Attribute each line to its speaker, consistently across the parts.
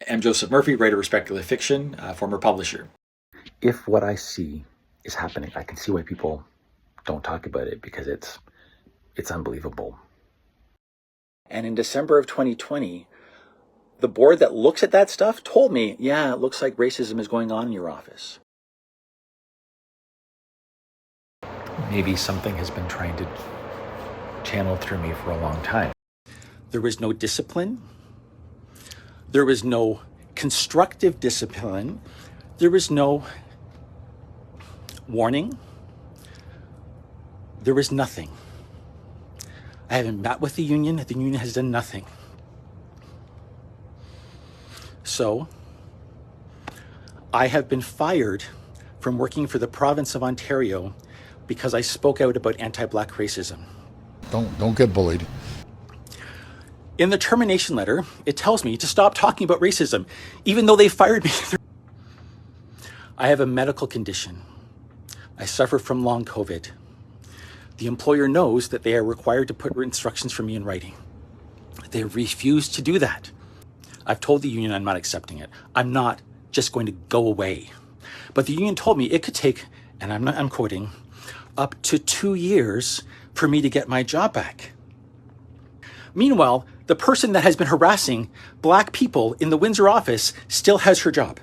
Speaker 1: I'm Joseph Murphy, writer of speculative fiction, former publisher. If what I see is happening, I can see why people don't talk about it, because it's unbelievable. And in December of 2020, the board that looks at that stuff told me, yeah, it looks like racism is going on in your office. Maybe something has been trying to channel through me for a long time. There was no discipline. There was no constructive discipline. There was no warning. There was nothing. I haven't met with the union. The union has done nothing. So I have been fired from working for the province of Ontario because I spoke out about anti-Black racism.
Speaker 2: Don't get bullied.
Speaker 1: In the termination letter, it tells me to stop talking about racism, even though they fired me. I have a medical condition. I suffer from long COVID. The employer knows that they are required to put instructions for me in writing. They refuse to do that. I've told the union I'm not accepting it. I'm not just going to go away. But the union told me it could take, and I'm quoting, up to 2 years for me to get my job back. Meanwhile, the person that has been harassing Black people in the Windsor office still has her job.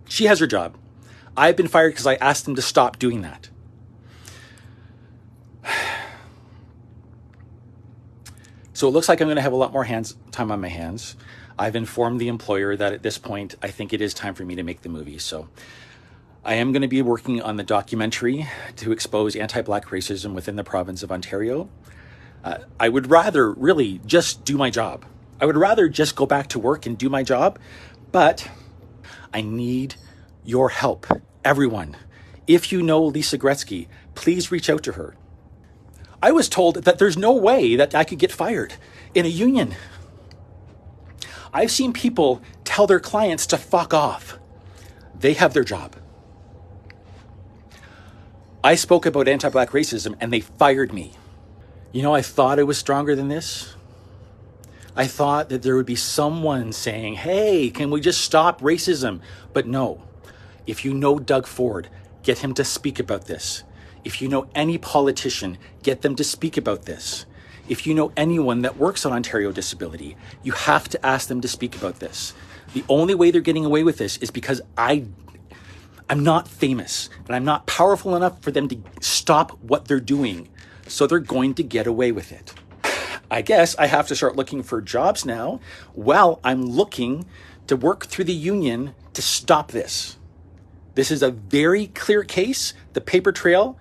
Speaker 1: She has her job. I've been fired because I asked them to stop doing that. So it looks like I'm going to have a lot more time on my hands. I've informed the employer that at this point, I think it is time for me to make the movie. So I am going to be working on the documentary to expose anti-Black racism within the province of Ontario. I would rather really just do my job. I would rather just go back to work and do my job, but I need your help, everyone. If you know Lisa Gretzky, please reach out to her. I was told that there's no way that I could get fired in a union. I've seen people tell their clients to fuck off. They have their job. I spoke about anti-Black racism and they fired me. You know, I thought I was stronger than this. I thought that there would be someone saying, hey, can we just stop racism? But no. If you know Doug Ford, get him to speak about this. If you know any politician, get them to speak about this. If you know anyone that works on Ontario Disability, you have to ask them to speak about this. The only way they're getting away with this is because I'm not famous and I'm not powerful enough for them to stop what they're doing. So they're going to get away with it. I guess I have to start looking for jobs now while I'm looking to work through the union to stop this. This is a very clear case. The paper trail.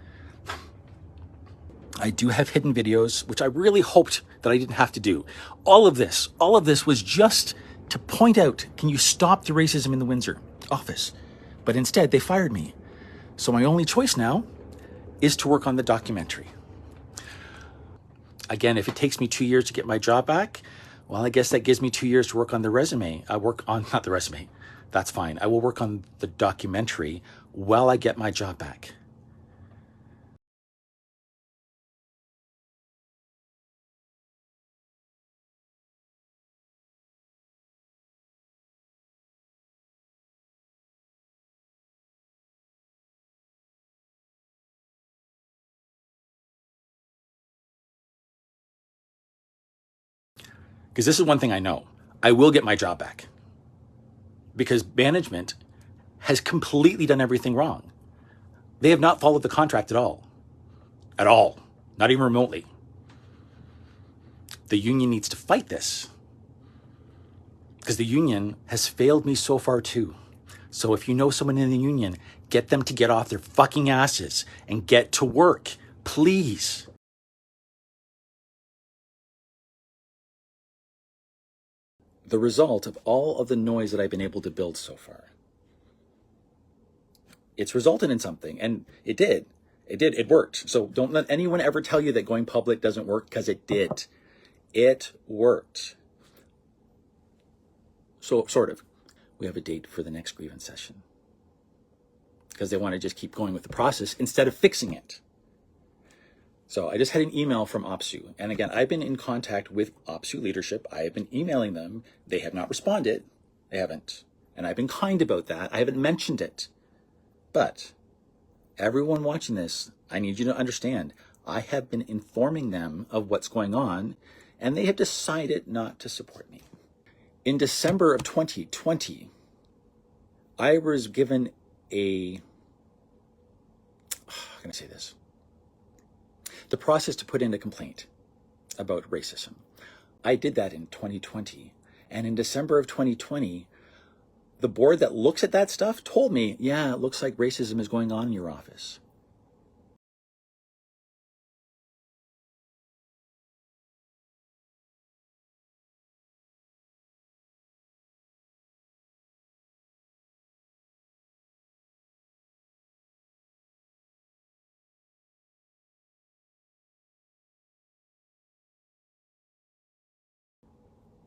Speaker 1: I do have hidden videos, which I really hoped that I didn't have to do. All of this was just to point out, can you stop the racism in the Windsor office? But instead, they fired me. So my only choice now is to work on the documentary. Again, if it takes me 2 years to get my job back, well, I guess that gives me 2 years to work on the resume. Not the resume. That's fine. I will work on the documentary while I get my job back. Because this is one thing I know. I will get my job back. Because management has completely done everything wrong. They have not followed the contract at all. At all. Not even remotely. The union needs to fight this. Because the union has failed me so far too. So if you know someone in the union, get them to get off their fucking asses and get to work. Please. The result of all of the noise that I've been able to build so far. It's resulted in something, and it did. It worked. So don't let anyone ever tell you that going public doesn't work, because it did. It worked. So, sort of. We have a date for the next grievance session. Because they want to just keep going with the process instead of fixing it. So I just had an email from OPSU. And again, I've been in contact with OPSU leadership. I have been emailing them. They have not responded. They haven't. And I've been kind about that. I haven't mentioned it. But everyone watching this, I need you to understand, I have been informing them of what's going on, and they have decided not to support me. In December of 2020, I was given how can I say this? The process to put in a complaint about racism. I did that in 2020. And in December of 2020, the board that looks at that stuff told me, yeah, it looks like racism is going on in your office.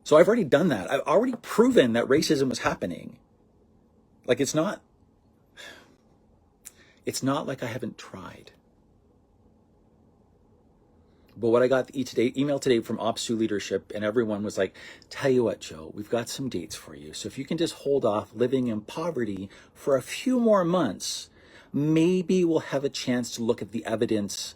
Speaker 1: So I've already done that. I've already proven that racism was happening. Like it's not like I haven't tried. But what I got email today from OPSU leadership, and everyone was like, tell you what, Joe, we've got some dates for you. So if you can just hold off living in poverty for a few more months, maybe we'll have a chance to look at the evidence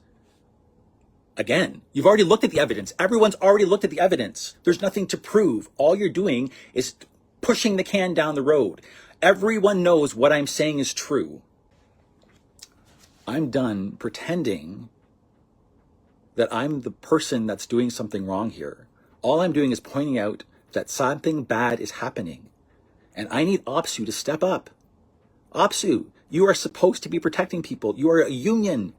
Speaker 1: again. You've already looked at the evidence. Everyone's already looked at the evidence. There's nothing to prove. All you're doing is pushing the can down the road. Everyone knows what I'm saying is true. I'm done pretending that I'm the person that's doing something wrong here. All I'm doing is pointing out that something bad is happening. And I need OPSU to step up. OPSU, you are supposed to be protecting people. You are a union.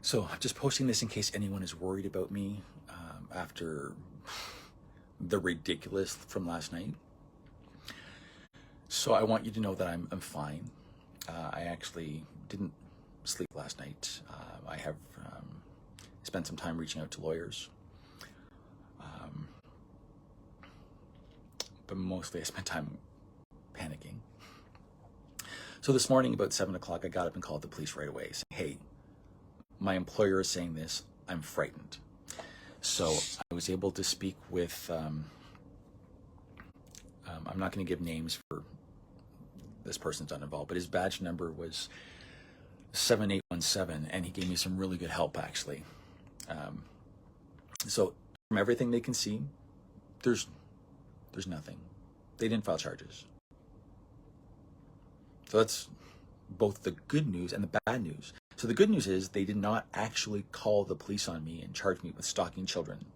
Speaker 1: So I'm just posting this in case anyone is worried about me after the ridiculous from last night. So I want you to know that I'm fine. I actually didn't sleep last night. I have spent some time reaching out to lawyers. But mostly I spent time panicking. So this morning about 7 o'clock, I got up and called the police right away saying, hey, my employer is saying this, I'm frightened. So I was able to speak with, I'm not going to give names for this person's not involved, but his badge number was 7817, and he gave me some really good help, actually. So from everything they can see, there's nothing. They didn't file charges. So that's both the good news and the bad news. So the good news is they did not actually call the police on me and charge me with stalking children.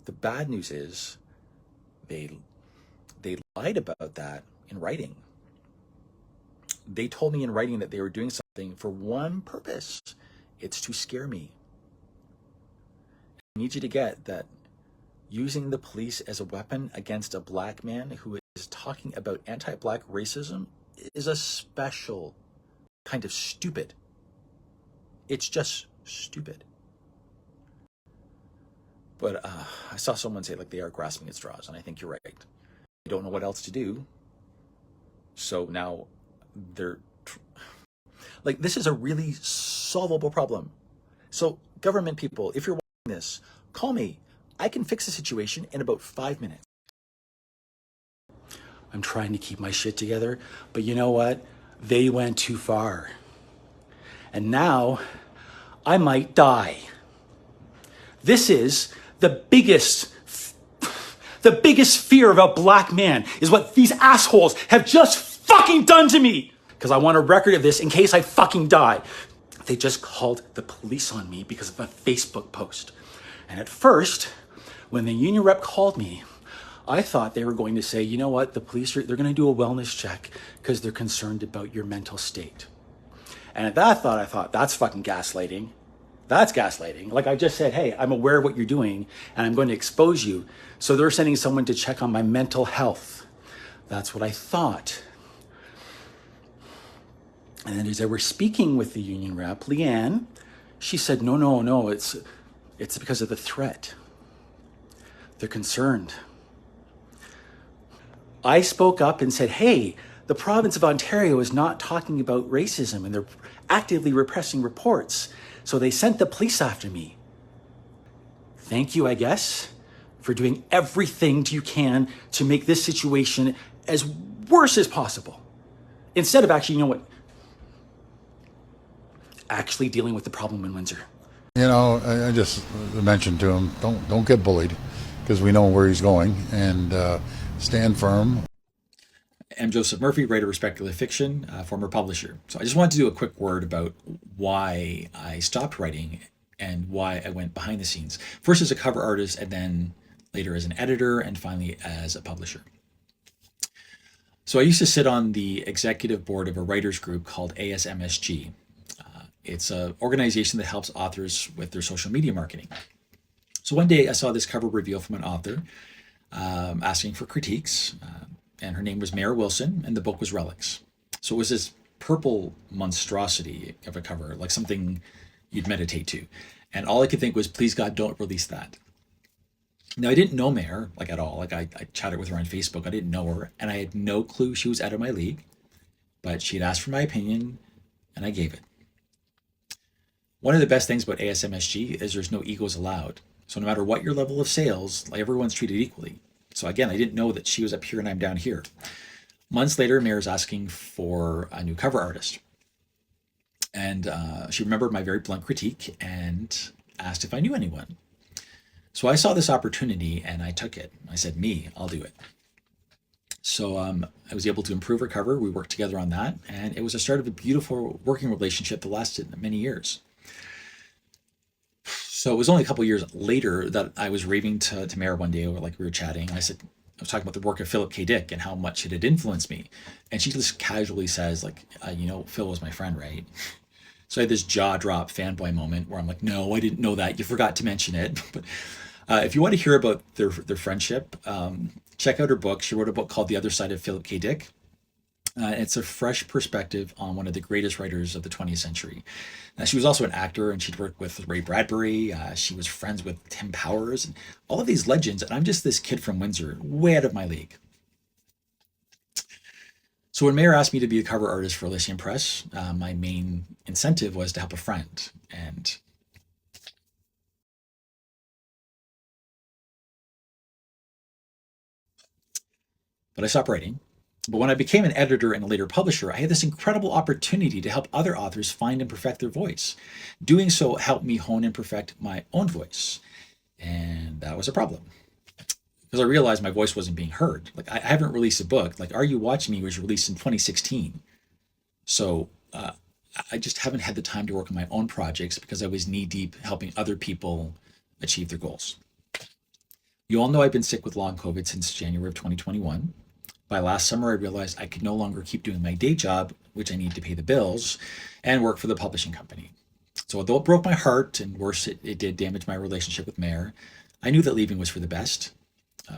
Speaker 1: The bad news is they lied about that in writing. They told me in writing that they were doing something for one purpose. It's to scare me. I need you to get that using the police as a weapon against a black man who is talking about anti-black racism is a special kind of stupid. It's just stupid. But I saw someone say like they are grasping at straws, and I think you're right. They don't know what else to do. So now they're like, this is a really solvable problem. So government people, if you're watching this, call me. I can fix the situation in about 5 minutes. I'm trying to keep my shit together, but you know what? They went too far. And now I might die. This is the biggest fear of a black man is what these assholes have just fucking done to me. Because I want a record of this in case I fucking die. They just called the police on me because of a Facebook post. And at first, when the union rep called me, I thought they were going to say, you know what, the police, they're going to do a wellness check because they're concerned about your mental state. And at that thought, I thought, that's fucking gaslighting. That's gaslighting. Like I just said, hey, I'm aware of what you're doing and I'm going to expose you. So they're sending someone to check on my mental health. That's what I thought. And then as they were speaking with the union rep, Leanne, she said, no, it's because of the threat. They're concerned. I spoke up and said, hey, the province of Ontario is not talking about racism and they're actively repressing reports. So they sent the police after me. Thank you, I guess, for doing everything you can to make this situation as worse as possible. Instead of actually, actually dealing with the problem in Windsor.
Speaker 2: I just mentioned to him, don't get bullied, because we know where he's going, and stand firm.
Speaker 3: I'm Joseph Murphy, writer of speculative fiction, former publisher. So I just wanted to do a quick word about why I stopped writing and why I went behind the scenes. First as a cover artist, and then later as an editor, and finally as a publisher. So I used to sit on the executive board of a writers group called ASMSG. It's an organization that helps authors with their social media marketing. So one day I saw this cover reveal from an author asking for critiques, and her name was Mare Wilson, and the book was Relics. So it was this purple monstrosity of a cover, like something you'd meditate to. And all I could think was, please God, don't release that. Now, I didn't know Mare, like at all. Like I chatted with her on Facebook. I didn't know her, and I had no clue she was out of my league. But she had asked for my opinion, and I gave it. One of the best things about ASMSG is there's no egos allowed. So no matter what your level of sales, like everyone's treated equally. So again, I didn't know that she was up here and I'm down here. Months later, Mare's asking for a new cover artist. And she remembered my very blunt critique and asked if I knew anyone. So I saw this opportunity and I took it. I said, me, I'll do it. So I was able to improve her cover. We worked together on that. And it was the start of a beautiful working relationship that lasted many years. So it was only a couple of years later that I was raving to Mare one day, or like we were chatting. I said, I was talking about the work of Philip K. Dick and how much it had influenced me. And she just casually says, like, Phil was my friend, right? So I had this jaw drop fanboy moment where I'm like, no, I didn't know that. You forgot to mention it. But if you want to hear about their friendship, check out her book. She wrote a book called The Other Side of Philip K. Dick. It's a fresh perspective on one of the greatest writers of the 20th century. She was also an actor, and she'd worked with Ray Bradbury. She was friends with Tim Powers, and all of these legends. And I'm just this kid from Windsor, way out of my league. So when Mare asked me to be a cover artist for Elysium Press, my main incentive was to help a friend. But I stopped writing. But when I became an editor and a later publisher, I had this incredible opportunity to help other authors find and perfect their voice. Doing so helped me hone and perfect my own voice. And that was a problem. Because I realized my voice wasn't being heard. Like, I haven't released a book. Like, Are You Watching Me was released in 2016. So I just haven't had the time to work on my own projects because I was knee deep helping other people achieve their goals. You all know I've been sick with long COVID since January of 2021. By last summer, I realized I could no longer keep doing my day job, which I need to pay the bills, and work for the publishing company. So although it broke my heart, and worse, it did damage my relationship with Mare, I knew that leaving was for the best.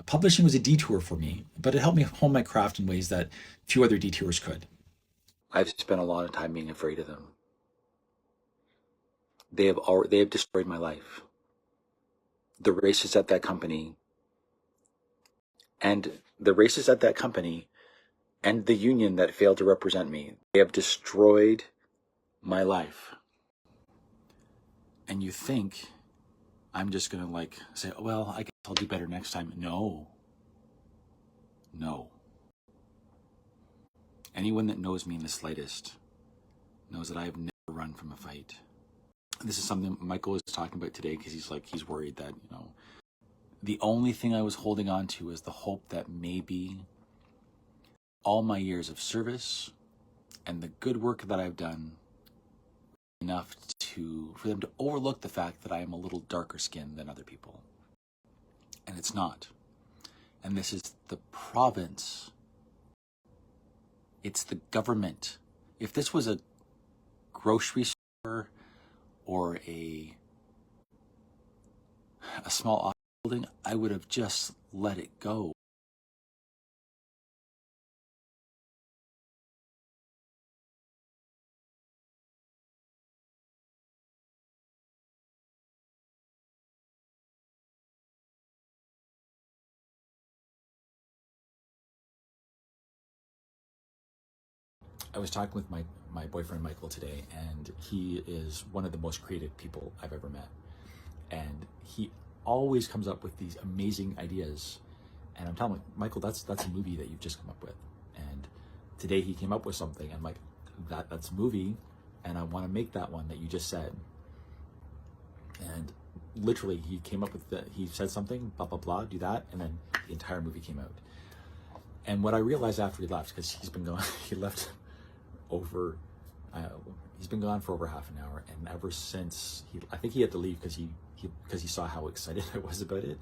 Speaker 3: Publishing was a detour for me, but it helped me hone my craft in ways that few other detours could. I've spent a lot of time being afraid of them. They have destroyed my life. The racists at that company and the union that failed to represent me, they have destroyed my life. And you think I'm just going to say, oh, well, I guess I'll do better next time. No. Anyone that knows me in the slightest knows that I have never run from a fight. This is something Michael was talking about today because he's worried that, the only thing I was holding on to is the hope that maybe all my years of service and the good work that I've done enough for them to overlook the fact that I am a little darker skinned than other people. And it's not. And this is the province. It's the government. If this was a grocery store or a small office building, I would have just let it go. I was talking with my boyfriend Michael today, and he is one of the most creative people I've ever met. And he always comes up with these amazing ideas. And I'm telling him, Michael, that's a movie that you've just come up with. And today he came up with something. I'm like, that's a movie, and I want to make that one that you just said. And literally, he came up with he said something, blah, blah, blah, do that, and then the entire movie came out. And what I realized after he left, because he's been gone, he left over, he's been gone for over half an hour, and ever since, I think he had to leave because he saw how excited I was about it,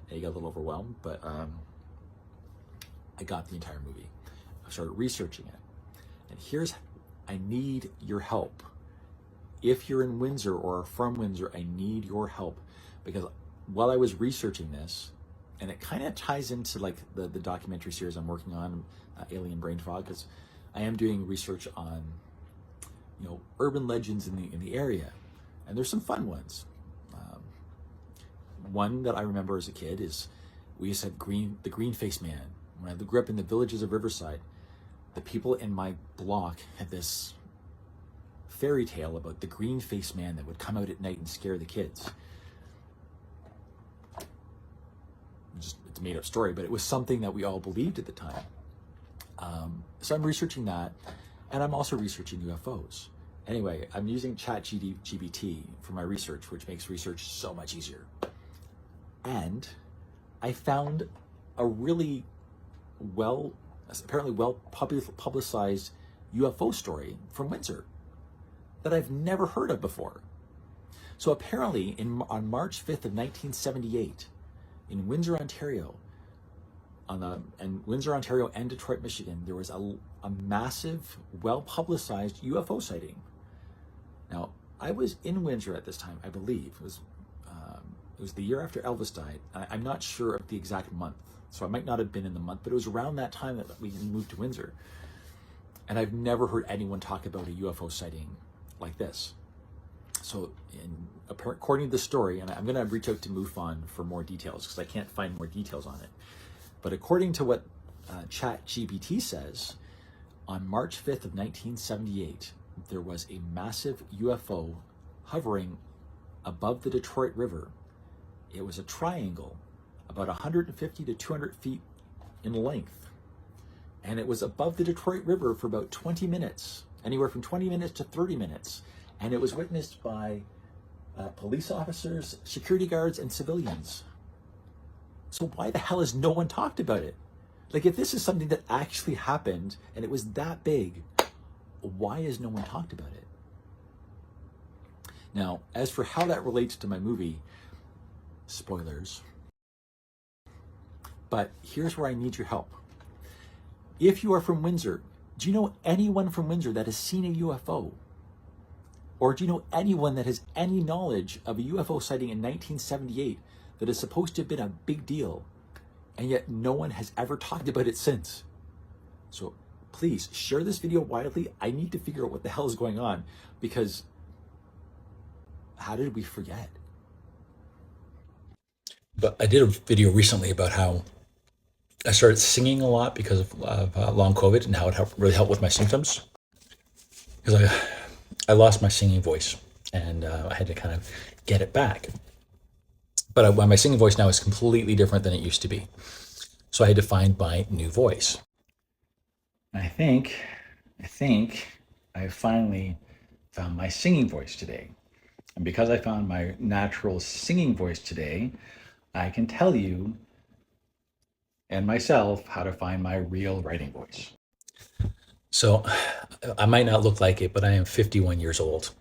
Speaker 3: and he got a little overwhelmed, but I got the entire movie. I started researching it, and I need your help. If you're in Windsor or are from Windsor, I need your help, because while I was researching this, and it kind of ties into like the documentary series I'm working on, Alien Brain Fog, because I am doing research on, urban legends in the area, and there's some fun ones. One that I remember as a kid is we used to have the green-faced man. When I grew up in the villages of Riverside, the people in my block had this fairy tale about the green-faced man that would come out at night and scare the kids. It's a made-up story, but it was something that we all believed at the time. So I'm researching that, and I'm also researching UFOs. Anyway, I'm using ChatGPT for my research, which makes research so much easier. And I found a really apparently well publicized UFO story from Windsor that I've never heard of before. So apparently on March 5th of 1978, in Windsor, Ontario, Windsor, Ontario and Detroit, Michigan, there was a massive, well-publicized UFO sighting. Now, I was in Windsor at this time, I believe. It was the year after Elvis died. I'm not sure of the exact month, so I might not have been in the month, but it was around that time that we moved to Windsor. And I've never heard anyone talk about a UFO sighting like this. So, according to the story, and I'm going to reach out to MUFON for more details because I can't find more details on it. But according to what ChatGPT says, on March 5th of 1978, there was a massive UFO hovering above the Detroit River. It was a triangle about 150 to 200 feet in length. And it was above the Detroit River for about 20 minutes, anywhere from 20 minutes to 30 minutes. And it was witnessed by police officers, security guards, and civilians. So why the hell has no one talked about it? Like, if this is something that actually happened and it was that big, why has no one talked about it? Now, as for how that relates to my movie, spoilers, but here's where I need your help. If you are from Windsor, do you know anyone from Windsor that has seen a UFO? Or do you know anyone that has any knowledge of a UFO sighting in 1978 that is supposed to have been a big deal, and yet no one has ever talked about it since? So please share this video widely. I need to figure out what the hell is going on, because how did we forget? But I did a video recently about how I started singing a lot because of long COVID, and how it really helped with my symptoms. Because I lost my singing voice, and I had to kind of get it back. But my singing voice now is completely different than it used to be. So I had to find my new voice. I think I finally found my singing voice today. And because I found my natural singing voice today, I can tell you and myself how to find my real writing voice. So I might not look like it, but I am 51 years old,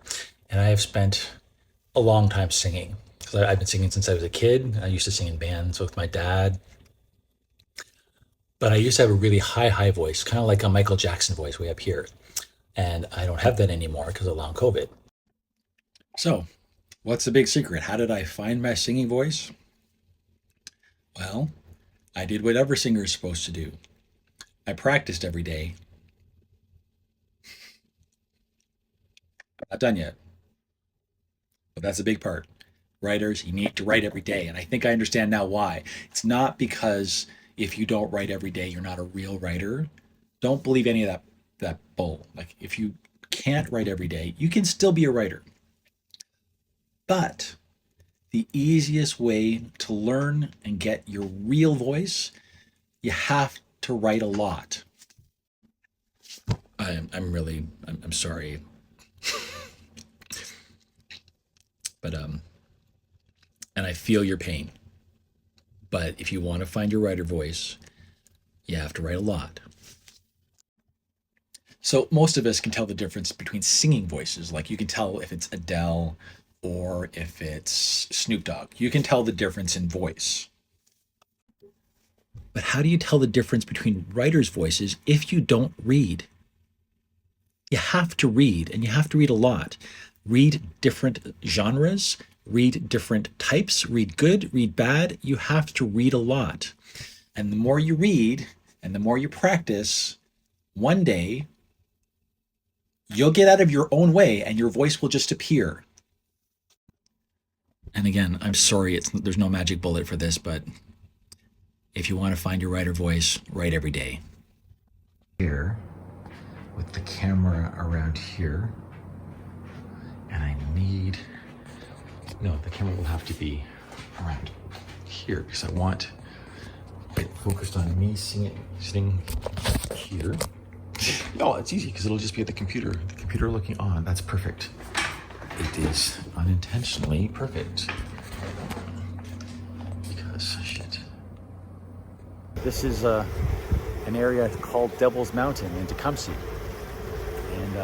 Speaker 3: and I have spent a long time singing. Because I've been singing since I was a kid. I used to sing in bands with my dad. But I used to have a really high voice, kind of like a Michael Jackson voice way up here. And I don't have that anymore because of long COVID. So, what's the big secret? How did I find my singing voice? Well, I did what every singer is supposed to do. I practiced every day. I'm not done yet. But that's a big part. Writers, you need to write every day. And I think I understand now why. It's not because if you don't write every day, you're not a real writer. Don't believe any of that bull. Like, if you can't write every day, you can still be a writer. But the easiest way to learn and get your real voice, you have to write a lot. I'm sorry. But and I feel your pain. But if you want to find your writer voice, you have to write a lot. So most of us can tell the difference between singing voices. Like, you can tell if it's Adele or if it's Snoop Dogg. You can tell the difference in voice. But how do you tell the difference between writers' voices if you don't read? You have to read, and you have to read a lot. Read different genres, read different types, read good, read bad. You have to read a lot. And the more you read and the more you practice, one day you'll get out of your own way and your voice will just appear. And again, I'm sorry, there's no magic bullet for this, but if you want to find your writer voice, write every day. Here, with the camera around here, and I need, no, the camera will have to be around here because I want it focused on me sitting here. No, it's easy because it'll just be at the computer looking on. That's perfect. It is unintentionally perfect. Because, shit.
Speaker 1: This is an area called Devil's Mountain in Tecumseh. And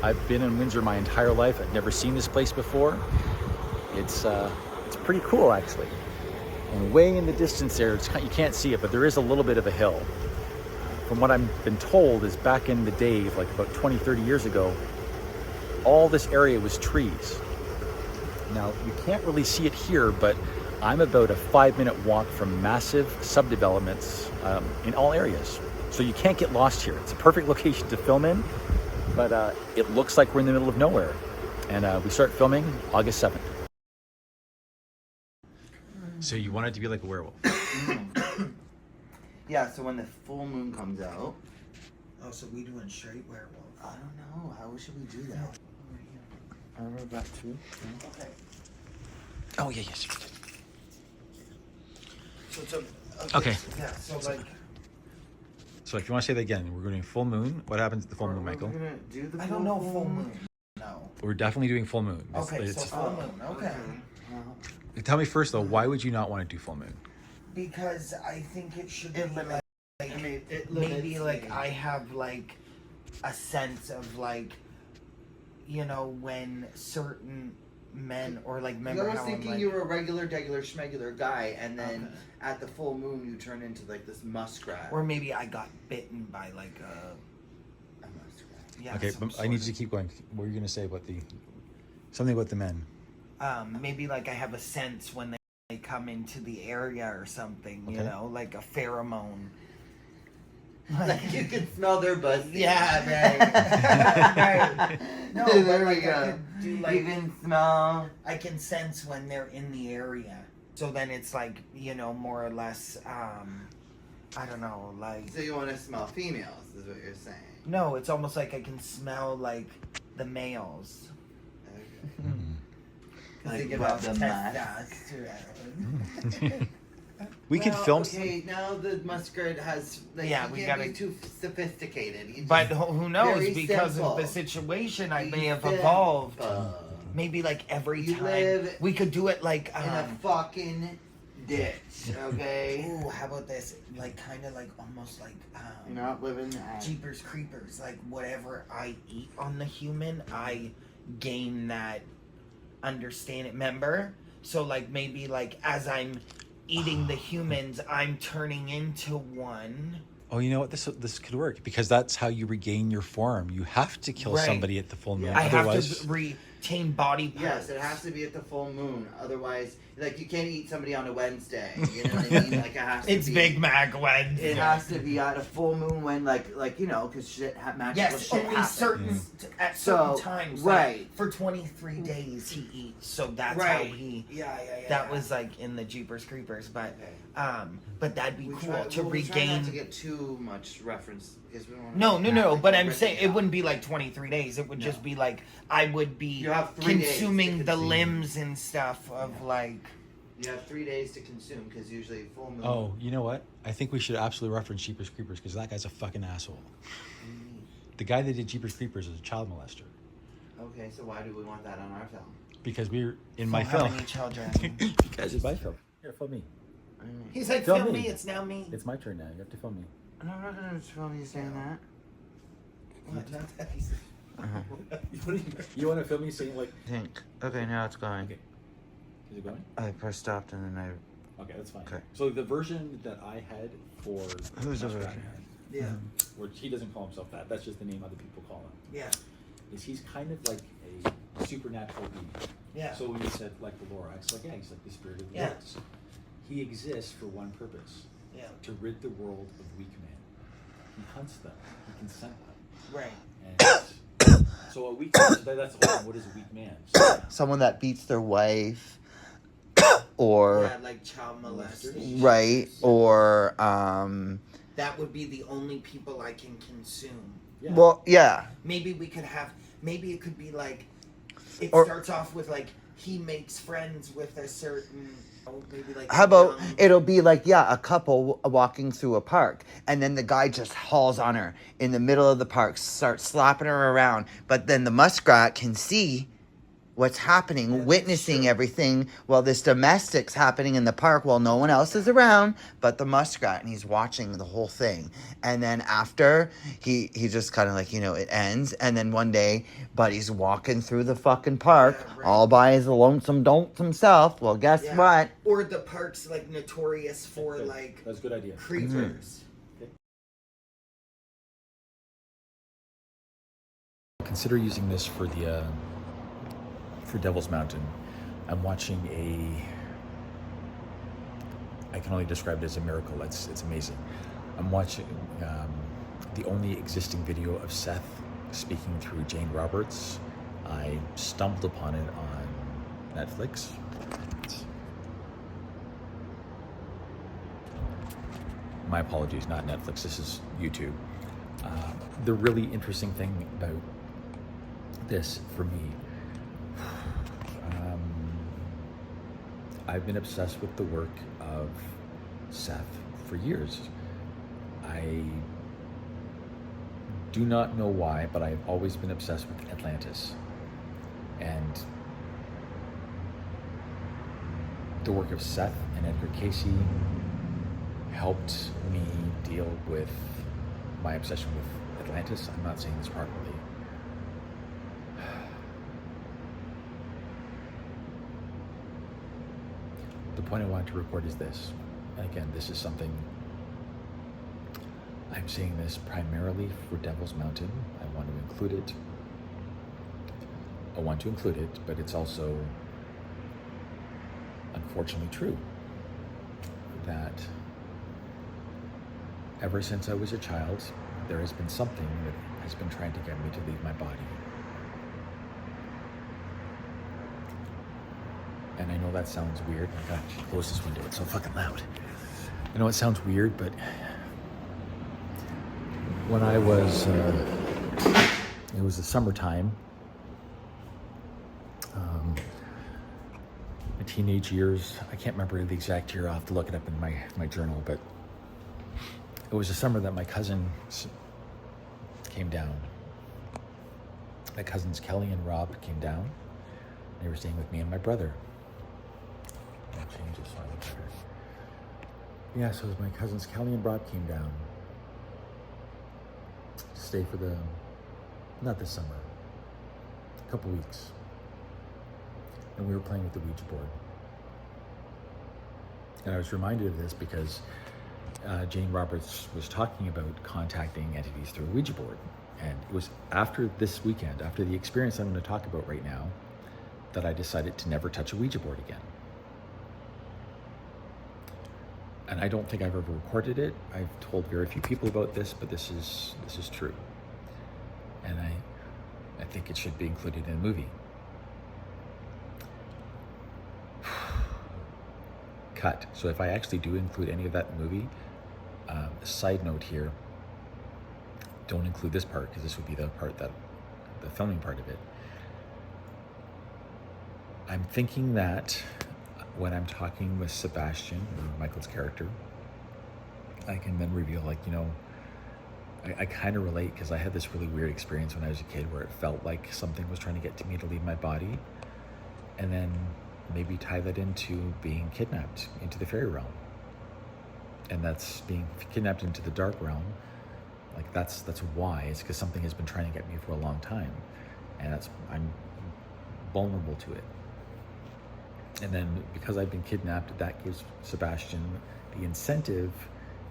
Speaker 1: I've been in Windsor my entire life. I've never seen this place before. It's pretty cool, actually. And way in the distance there, you can't see it, but there is a little bit of a hill. From what I've been told is back in the day, like about 20, 30 years ago, all this area was trees. Now, you can't really see it here, but I'm about a 5-minute walk from massive subdevelopments in all areas. So you can't get lost here. It's a perfect location to film in, but it looks like we're in the middle of nowhere. And we start filming August 7th.
Speaker 3: So you want it to be like a werewolf?
Speaker 4: Yeah, so when the full moon comes out.
Speaker 5: Oh, so we doing straight werewolf?
Speaker 4: I don't know. How should we do that? I remember back too.
Speaker 5: Okay.
Speaker 3: Oh, yeah, yes.
Speaker 5: So it's a,
Speaker 3: Okay.
Speaker 5: Yeah, so like.
Speaker 3: So if you want to say that again, we're doing full moon. What happens at the full moon, Michael?
Speaker 4: We're gonna do the
Speaker 5: I don't know full moon. No.
Speaker 3: We're definitely doing full moon.
Speaker 5: Okay, so full moon. Okay.
Speaker 3: Tell me first, though, why would you not want to do full moon?
Speaker 5: Because I think it should be
Speaker 4: It limits.
Speaker 5: like
Speaker 4: I mean, it
Speaker 5: maybe
Speaker 4: limits
Speaker 5: like
Speaker 4: the-
Speaker 5: I have like a sense of like, you know, when certain men or like remember
Speaker 4: I was
Speaker 5: how
Speaker 4: thinking
Speaker 5: I'm, like,
Speaker 4: you were a regular schmegular guy, and then
Speaker 5: Okay.
Speaker 4: at the full moon you turn into like this muskrat.
Speaker 5: or maybe I got bitten by like
Speaker 4: a muskrat.
Speaker 5: yeah.
Speaker 3: Okay,
Speaker 5: some
Speaker 3: but I need you
Speaker 5: sort
Speaker 3: to keep going. What were you going to say about something about the men?
Speaker 5: of, maybe like I have a sense when they come into the area or something, you
Speaker 3: Okay.
Speaker 5: know, like a pheromone.
Speaker 4: Like you can smell their buzz.
Speaker 5: Yeah, right. No,
Speaker 4: there
Speaker 5: but
Speaker 4: we
Speaker 5: like I
Speaker 4: go.
Speaker 5: could do
Speaker 4: You
Speaker 5: like
Speaker 4: can smell.
Speaker 5: I can sense when they're in the area. So then it's like, you know, more or less I don't know, like
Speaker 4: So you want to smell females, is what you're saying.
Speaker 5: no, it's almost like I can smell like the males.
Speaker 4: Okay. Think
Speaker 5: well,
Speaker 4: about the mask.
Speaker 5: testosterone.
Speaker 3: We can
Speaker 4: Well,
Speaker 3: film.
Speaker 4: Okay, now the muskrat has. Like,
Speaker 5: Yeah,
Speaker 4: he
Speaker 5: we
Speaker 4: can't
Speaker 5: gotta-
Speaker 4: be too sophisticated. He
Speaker 5: But
Speaker 4: just-
Speaker 5: who knows?
Speaker 4: very
Speaker 5: Because
Speaker 4: simple.
Speaker 5: of the situation, I
Speaker 4: Be
Speaker 5: may have
Speaker 4: simple.
Speaker 5: evolved. Maybe like every
Speaker 4: You
Speaker 5: time
Speaker 4: live
Speaker 5: we could do it like
Speaker 4: in a fucking ditch, okay?
Speaker 5: ooh, how about this? Like kind of like almost like
Speaker 4: You're not living.
Speaker 5: Jeepers Creepers. Like whatever I eat on the human, I gain that understanding. Remember? So like maybe like as I'm eating the humans, I'm turning into one.
Speaker 3: Oh, you know what? This could work because that's how you regain your form. You have to kill
Speaker 5: Right.
Speaker 3: somebody at the full moon.
Speaker 4: Yeah.
Speaker 5: I have
Speaker 3: Otherwise,
Speaker 5: to retain body parts.
Speaker 4: Yes, it has to be at the full moon. Otherwise, like you can't eat somebody on a Wednesday. You know what I mean? Like it has to
Speaker 5: It's
Speaker 4: be.
Speaker 5: Big Mac Wednesday.
Speaker 4: It has to be at a full moon when, like you know, because magical
Speaker 5: Yes,
Speaker 4: shit
Speaker 5: only
Speaker 4: happens.
Speaker 5: certain at
Speaker 4: So,
Speaker 5: certain times.
Speaker 4: right.
Speaker 5: Like, for 23 days he eats, so that's
Speaker 4: Right.
Speaker 5: how he.
Speaker 4: Yeah.
Speaker 5: That was like in the Jeepers Creepers, but But that'd be
Speaker 4: We
Speaker 5: cool
Speaker 4: try,
Speaker 5: to
Speaker 4: well, we try not
Speaker 5: regain.
Speaker 4: to get too much reference because we don't want
Speaker 5: No. But I'm saying it wouldn't be like 23 days. It would just be like I would be
Speaker 4: You have 3 days to
Speaker 5: consuming the
Speaker 4: consume.
Speaker 5: limbs and stuff of like.
Speaker 4: You have 3 days to consume because usually full moon.
Speaker 1: Oh, you know what? I think we should absolutely reference Jeepers Creepers because that guy's a fucking asshole. The guy that did Jeepers Creepers is a child molester.
Speaker 4: Okay, so why do we want that on our film?
Speaker 1: Because we're in
Speaker 5: From
Speaker 1: my
Speaker 5: how
Speaker 1: film.
Speaker 5: many children?
Speaker 1: Because it's my film. Here, film me.
Speaker 5: He's like,
Speaker 1: Film
Speaker 5: film
Speaker 1: me.
Speaker 5: me. It's now me.
Speaker 1: It's my turn now. You have to film me.
Speaker 4: No, I'm not gonna film you saying that.
Speaker 1: You want to film me saying like?
Speaker 4: Think. Okay, now it's going.
Speaker 1: Okay. Is it going?
Speaker 4: I pressed stopped and then
Speaker 1: Okay, that's fine.
Speaker 4: Okay.
Speaker 1: So the version that I had for
Speaker 4: Who's the
Speaker 1: Muskrat
Speaker 4: version?
Speaker 1: Man,
Speaker 5: Yeah.
Speaker 1: which he doesn't call himself that. That's just the name other people call him.
Speaker 5: Yeah.
Speaker 1: Is he's kind of like a supernatural being.
Speaker 5: Yeah.
Speaker 1: So when you said like the Lorax, like yeah, he's like the spirit of the
Speaker 5: Yeah.
Speaker 1: woods. He exists for one purpose:
Speaker 5: Yeah.
Speaker 1: to rid the world of weak men. He hunts them. He can scent them.
Speaker 5: Right.
Speaker 1: And so a weak man. So that's the whole thing. What is a weak man? So,
Speaker 4: someone that beats their wife, or
Speaker 5: Yeah, like child molesters.
Speaker 4: right, or
Speaker 5: That would be the only people I can consume.
Speaker 1: yeah.
Speaker 4: well, yeah,
Speaker 5: Maybe we could have. Maybe it could be like. It
Speaker 4: Or-
Speaker 5: starts off with like he makes friends with a certain. Maybe like.
Speaker 4: how about
Speaker 5: young-
Speaker 4: it'll be like, yeah, a couple walking through a park, and then the guy just hauls on her in the middle of the park, starts slapping her around, but then the muskrat can see what's happening,
Speaker 5: that's
Speaker 4: witnessing
Speaker 5: true.
Speaker 4: everything while this domestic's happening in the park while no one else is around but the muskrat, and he's watching the whole thing. And then after he just kind of like, it ends, and then one day Buddy's walking through the fucking park
Speaker 5: Yeah, right.
Speaker 4: all by his lonesome don't himself. Well, guess
Speaker 5: Yeah.
Speaker 4: what?
Speaker 5: Or the park's like notorious for
Speaker 1: Good.
Speaker 5: like
Speaker 1: That's a good idea.
Speaker 5: creepers.
Speaker 3: Consider using this for the for Devil's Mountain. I'm watching I can only describe it as a miracle. It's amazing. I'm watching the only existing video of Seth speaking through Jane Roberts. I stumbled upon it on Netflix. My apologies, not Netflix. This is YouTube. The really interesting thing about this for me, I've been obsessed with the work of Seth for years. I do not know why, but I've always been obsessed with Atlantis. And the work of Seth and Edgar Casey helped me deal with my obsession with Atlantis. I'm not saying this properly. The point I wanted to record is this. And again, this is something, I'm saying this primarily for Devil's Mountain. I want to include it, but it's also unfortunately true that ever since I was a child, there has been something that has been trying to get me to leave my body. And I know that sounds weird. I gotta close this window, it's so fucking loud. I know it sounds weird, but when I was, it was the summertime, my teenage years, I can't remember the exact year, I'll have to look it up in my journal, but it was the summer that my cousin came down. My cousins Kelly and Rob came down. They were staying with me and my brother. I'll change this so I look better. Yeah, so it was my cousins Kelly and Rob came down to stay for not this summer, a couple weeks. And we were playing with the Ouija board. And I was reminded of this because Jane Roberts was talking about contacting entities through a Ouija board. And it was after this weekend, after the experience I'm going to talk about right now, that I decided to never touch a Ouija board again. And I don't think I've ever recorded it. I've told very few people about this, but this is true. And I think it should be included in a movie. cut. So if I actually do include any of that in the movie, side note here, don't include this part because this would be the part that, the filming part of it. I'm thinking that when I'm talking with Sebastian, or Michael's character, I can then reveal, like, you know, I kind of relate because I had this really weird experience when I was a kid where it felt like something was trying to get to me to leave my body, and then maybe tie that into being kidnapped into the fairy realm. And that's being kidnapped into the dark realm. Like that's why. It's because something has been trying to get me for a long time, and I'm vulnerable to it. And then because I've been kidnapped, that gives Sebastian the incentive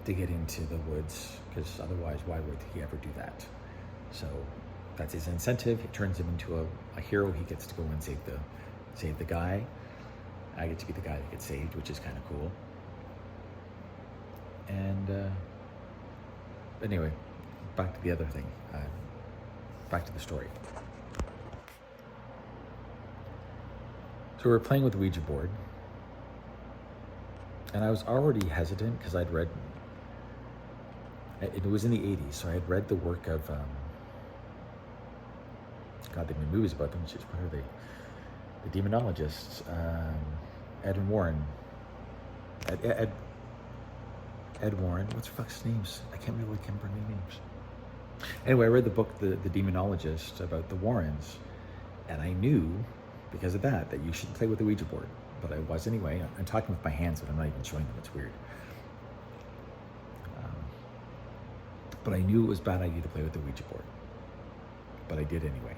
Speaker 3: to get into the woods, because otherwise why would he ever do that? So that's his incentive. It turns him into a hero. He gets to go and save the guy. I get to be the guy that gets saved, which is kind of cool. And anyway, back to the other thing. Back to the story. So we were playing with the Ouija board, and I was already hesitant because I'd read, it was in the 80s, so I had read the work of, God, they've made movies about them, which is, what are they? The demonologists, Ed and Warren. Ed Warren, what's her fuck's names? I can't remember their names. Anyway, I read the book, The Demonologist, about the Warrens, and I knew, because of that you should play with the Ouija board. But I was anyway. I'm talking with my hands, but I'm not even showing them. It's weird. But I knew it was a bad idea to play with the Ouija board. But I did anyway.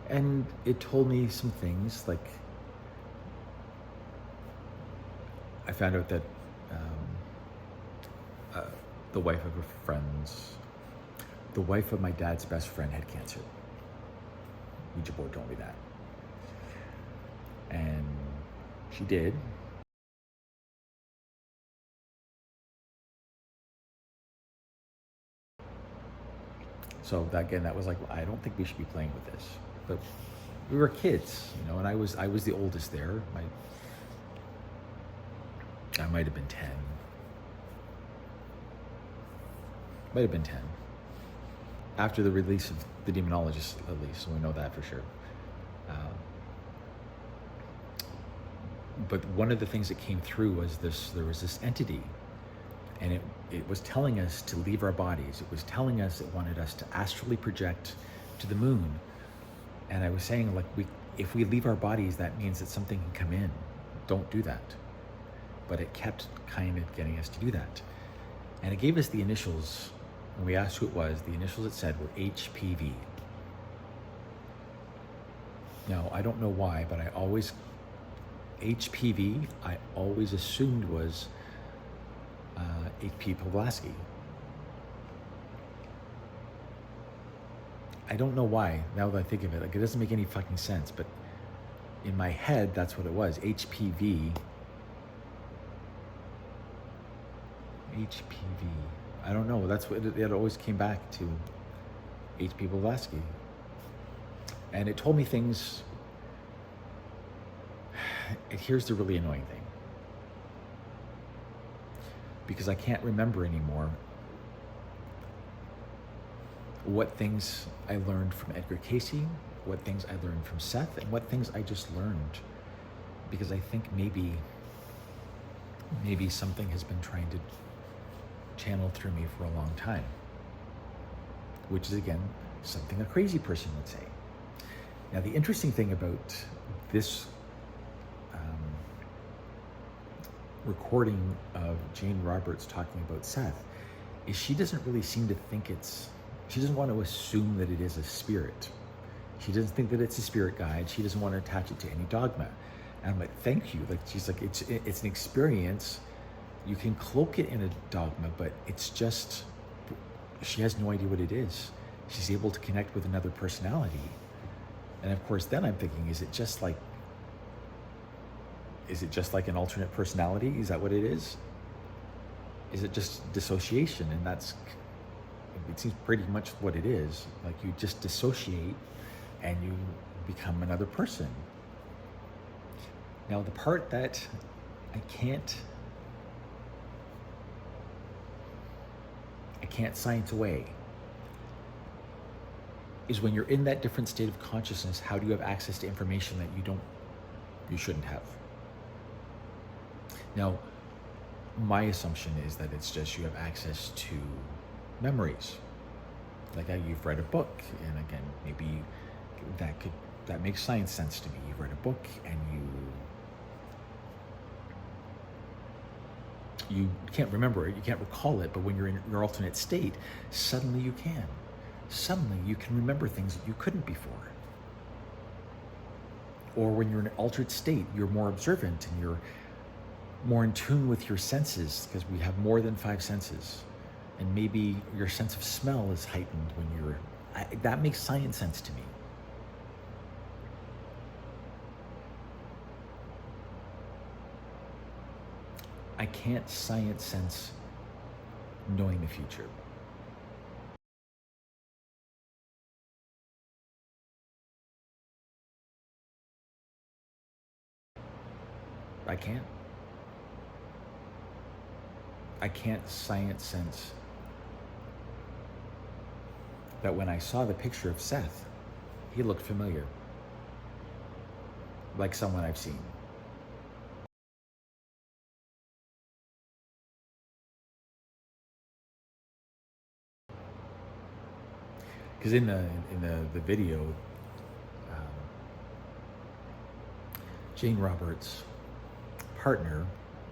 Speaker 3: And it told me some things, like I found out that the wife of my dad's best friend had cancer. Ouija board told me that. And she did. So that was like, I don't think we should be playing with this. But we were kids, you know, and I was the oldest there. I might have been 10. Might have been 10. After the release of The Demonologist, at least, so we know that for sure. But one of the things that came through was there was this entity, and it was telling us to leave our bodies. It was telling us it wanted us to astrally project to the moon. And I was saying, like, if we leave our bodies, that means that something can come in. Don't do that. But it kept kind of getting us to do that. And it gave us the initials. When we asked who it was, the initials it said were HPV. Now, I don't know why, but HPV, I always assumed was H.P. Blavatsky. I don't know why, now that I think of it. Like, it doesn't make any fucking sense, but in my head, that's what it was. HPV. I don't know. That's what it always came back to. H.P. Blavatsky. And it told me things. And here's the really annoying thing. Because I can't remember anymore what things I learned from Edgar Cayce, what things I learned from Seth, and what things I just learned. Because I think maybe something has been trying to channel through me for a long time. Which is, again, something a crazy person would say. Now, the interesting thing about this recording of Jane Roberts talking about Seth is she doesn't really seem to think she doesn't want to assume that it is a spirit. She doesn't think that it's a spirit guide. She doesn't want to attach it to any dogma. And I'm like, thank you. Like, she's like, it's an experience. You can cloak it in a dogma, but it's just, she has no idea what it is. She's able to connect with another personality. And of course, then I'm thinking, is it just like an alternate personality? Is that what it is? Is it just dissociation? And it seems pretty much what it is. Like, you just dissociate and you become another person. Now, the part that I can't science away is when you're in that different state of consciousness, how do you have access to information that you shouldn't have? Now, my assumption is that it's just you have access to memories. Like you've read a book, and again, maybe that makes science sense to me. You've read a book and you can't remember it, you can't recall it, but when you're in your alternate state, suddenly you can. Suddenly you can remember things that you couldn't before. Or when you're in an altered state, you're more observant and you're more in tune with your senses, because we have more than 5 senses. And maybe your sense of smell is heightened when that makes science sense to me. I can't science sense knowing the future. I can't. I can't science sense that when I saw the picture of Seth, he looked familiar, like someone I've seen. Because in the video, Jane Roberts' partner,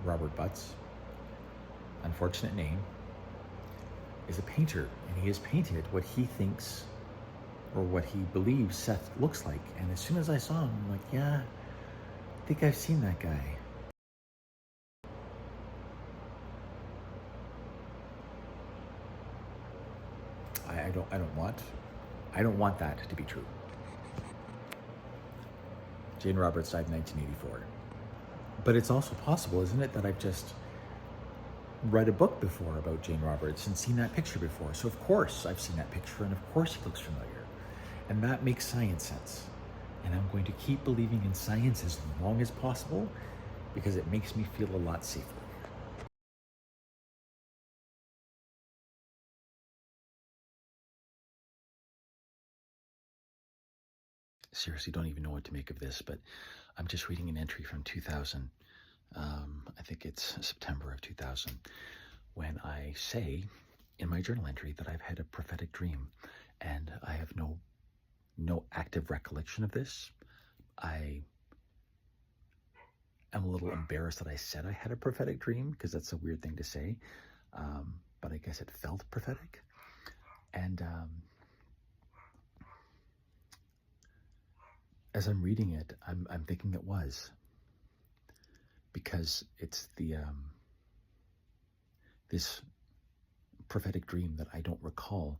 Speaker 3: Robert Butts, unfortunate name, is a painter, and he has painted what he thinks or what he believes Seth looks like. And as soon as I saw him, I'm like, yeah, I think I've seen that guy. I don't want that to be true. Jane Roberts died in 1984. But it's also possible, isn't it, that I've just read a book before about Jane Roberts and seen that picture before. So of course I've seen that picture, and of course he looks familiar. And that makes science sense. And I'm going to keep believing in science as long as possible, because it makes me feel a lot safer. Seriously, don't even know what to make of this, but I'm just reading an entry from 2000. I think it's September of 2000, when I say in my journal entry that I've had a prophetic dream, and I have no active recollection of this. I am a little embarrassed that I said I had a prophetic dream, because that's a weird thing to say, but I guess it felt prophetic. And as I'm reading it, I'm thinking it was, because it's this prophetic dream that I don't recall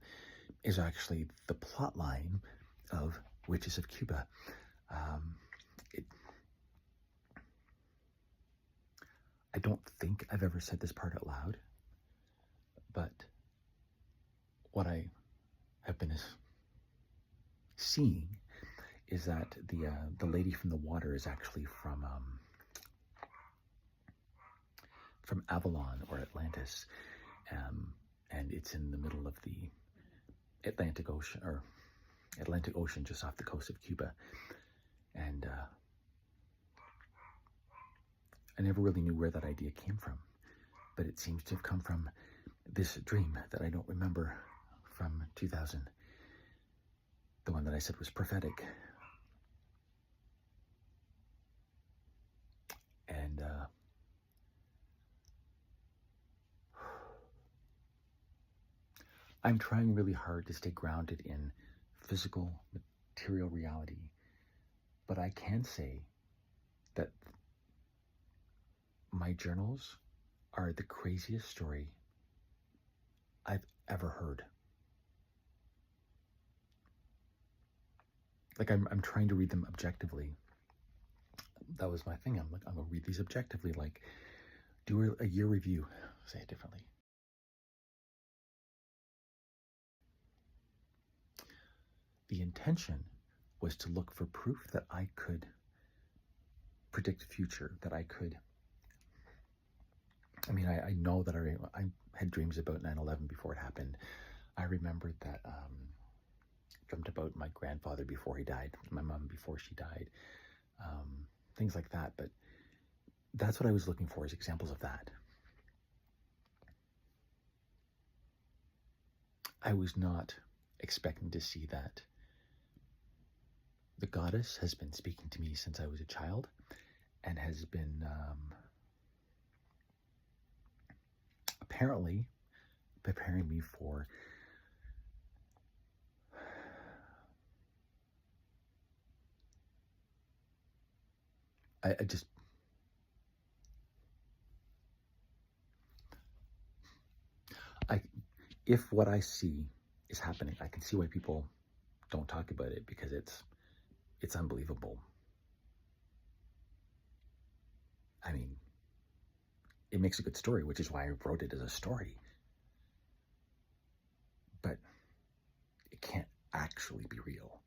Speaker 3: is actually the plot line of Witches of Cuba. I don't think I've ever said this part out loud, but what I have been seeing is that the lady from the water is actually from Avalon or Atlantis, and it's in the middle of the Atlantic Ocean, just off the coast of Cuba. And I never really knew where that idea came from, but it seems to have come from this dream that I don't remember from 2000, the one that I said was prophetic. And I'm trying really hard to stay grounded in physical, material reality, but I can say that my journals are the craziest story I've ever heard. Like, I'm trying to read them objectively. That was my thing. I'm like, I'm gonna read these objectively, like do a year review, say it differently. The intention was to look for proof that I could
Speaker 1: predict the future, that I could. I mean, I know that I had dreams about 9/11 before it happened. I remembered that dreamt about my grandfather before he died, my mom before she died, things like that. But that's what I was looking for, is examples of that. I was not expecting to see that the goddess has been speaking to me since I was a child, and has been apparently preparing me for I just if what I see is happening, I can see why people don't talk about it, because it's unbelievable. I mean, it makes a good story, which is why I wrote it as a story. But it can't actually be real.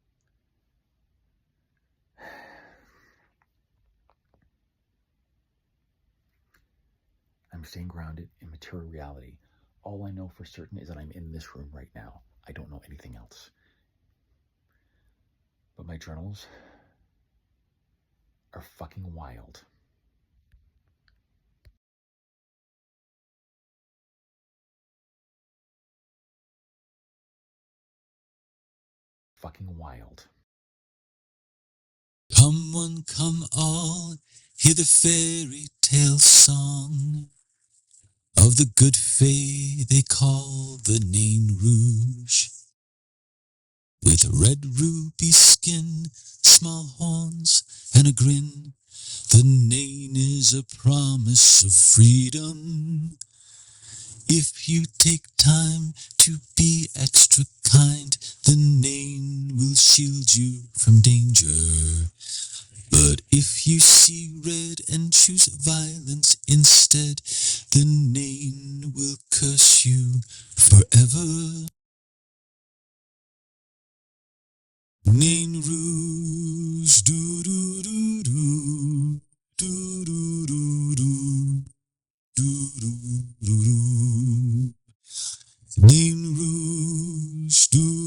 Speaker 1: I'm staying grounded in material reality. All I know for certain is that I'm in this room right now. I don't know anything else. But my journals are fucking wild. Fucking wild.
Speaker 6: Come one, come all, hear the fairy tale song of the good fae they call the Nain Rouge. With red ruby skin, small horns, and a grin, the Nain is a promise of freedom. If you take time to be extra kind, the Nain will shield you from danger. But if you see red and choose violence instead, the Nain will curse you forever. Nain Rouge, do do do do, do do do do, do do do do. Nain Rouge, do